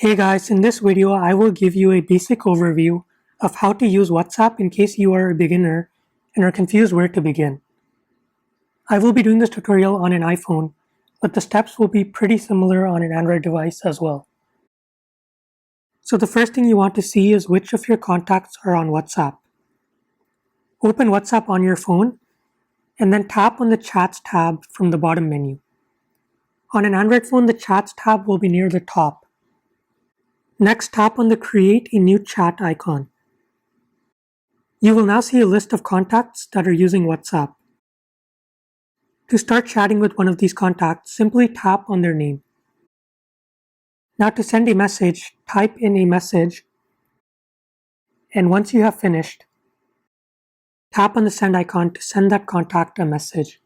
Hey guys, in this video I will give you a basic overview of how to use WhatsApp in case you are a beginner and are confused where to begin. I will be doing this tutorial on an iPhone, but the steps will be pretty similar on an Android device as well. So the first thing you want to see is which of your contacts are on WhatsApp. Open WhatsApp on your phone and then tap on the Chats tab from the bottom menu. On an Android phone, the Chats tab will be near the top. Next, tap on the Create a New Chat icon. You will now see a list of contacts that are using WhatsApp. To start chatting with one of these contacts, simply tap on their name. Now to send a message, type in a message, and once you have finished, tap on the send icon to send that contact a message.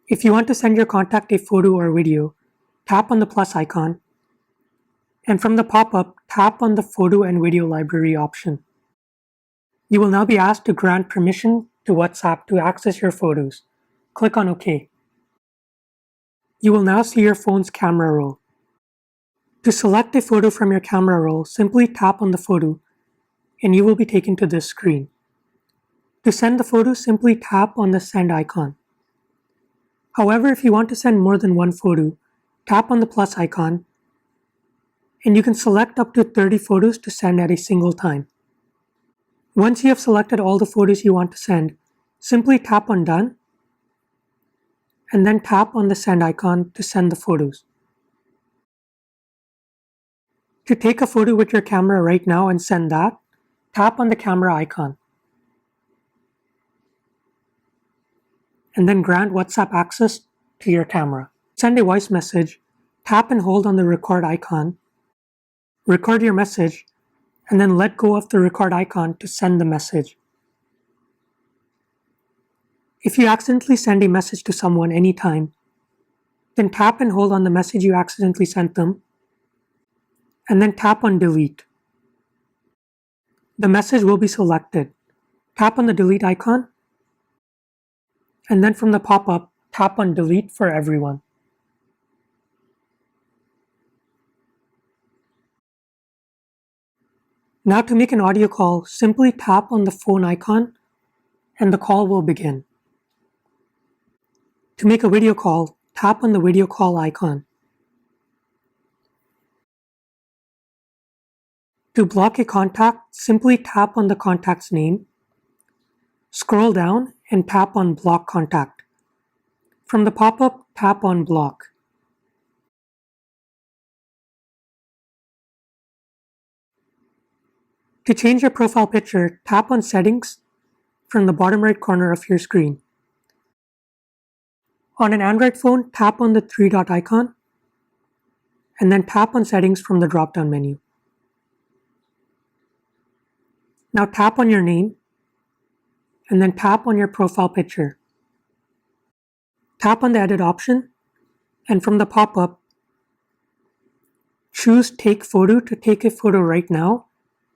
If you want to send your contact a photo or video, tap on the plus icon, and from the pop-up, tap on the photo and video library option. You will now be asked to grant permission to WhatsApp to access your photos. Click on OK. You will now see your phone's camera roll. To select a photo from your camera roll, simply tap on the photo and you will be taken to this screen. To send the photo, simply tap on the send icon. However, if you want to send more than one photo, tap on the plus icon and you can select up to 30 photos to send at a single time. Once you have selected all the photos you want to send, simply tap on Done and then tap on the send icon to send the photos. To take a photo with your camera right now and send that, tap on the camera icon. And then grant WhatsApp access to your camera. Send a voice message, tap and hold on the record icon, record your message, and then let go of the record icon to send the message. If you accidentally send a message to someone anytime, then tap and hold on the message you accidentally sent them, and then tap on delete. The message will be selected. Tap on the delete icon, and then from the pop-up, tap on delete for everyone. Now to make an audio call, simply tap on the phone icon and the call will begin. To make a video call, tap on the video call icon. To block a contact, simply tap on the contact's name, scroll down and tap on block contact. From the pop-up, tap on block. To change your profile picture, tap on settings from the bottom right corner of your screen. On an Android phone, tap on the three-dot icon and then tap on settings from the drop-down menu. Now tap on your name and then tap on your profile picture. Tap on the edit option and from the pop-up, choose take photo to take a photo right now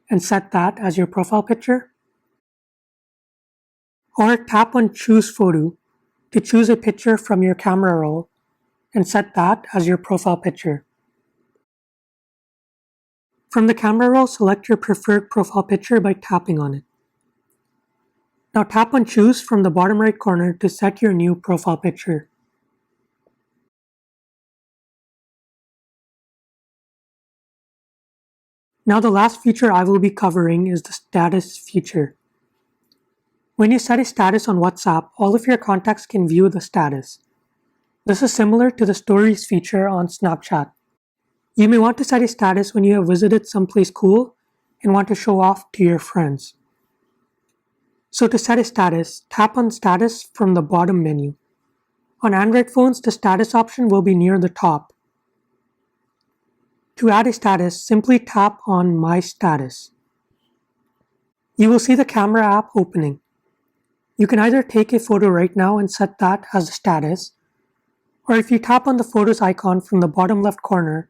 and set that as your profile picture. Or tap on choose photo to choose a picture from your camera roll and set that as your profile picture. From the camera roll, select your preferred profile picture by tapping on it. Now tap on choose from the bottom right corner to set your new profile picture. Now the last feature I will be covering is the status feature. When you set a status on WhatsApp, all of your contacts can view the status. This is similar to the stories feature on Snapchat. You may want to set a status when you have visited someplace cool and want to show off to your friends. So to set a status, tap on status from the bottom menu. On Android phones, the status option will be near the top. To add a status, simply tap on My Status. You will see the camera app opening. You can either take a photo right now and set that as a status, or if you tap on the photos icon from the bottom left corner,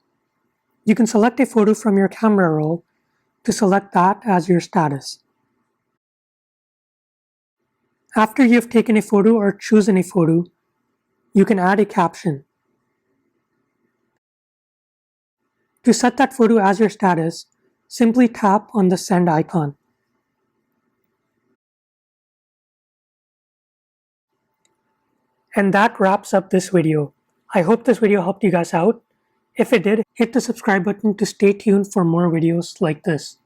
you can select a photo from your camera roll to select that as your status. After you have taken a photo or chosen a photo, you can add a caption. To set that photo as your status, simply tap on the send icon. And that wraps up this video. I hope this video helped you guys out. If it did, hit the subscribe button to stay tuned for more videos like this.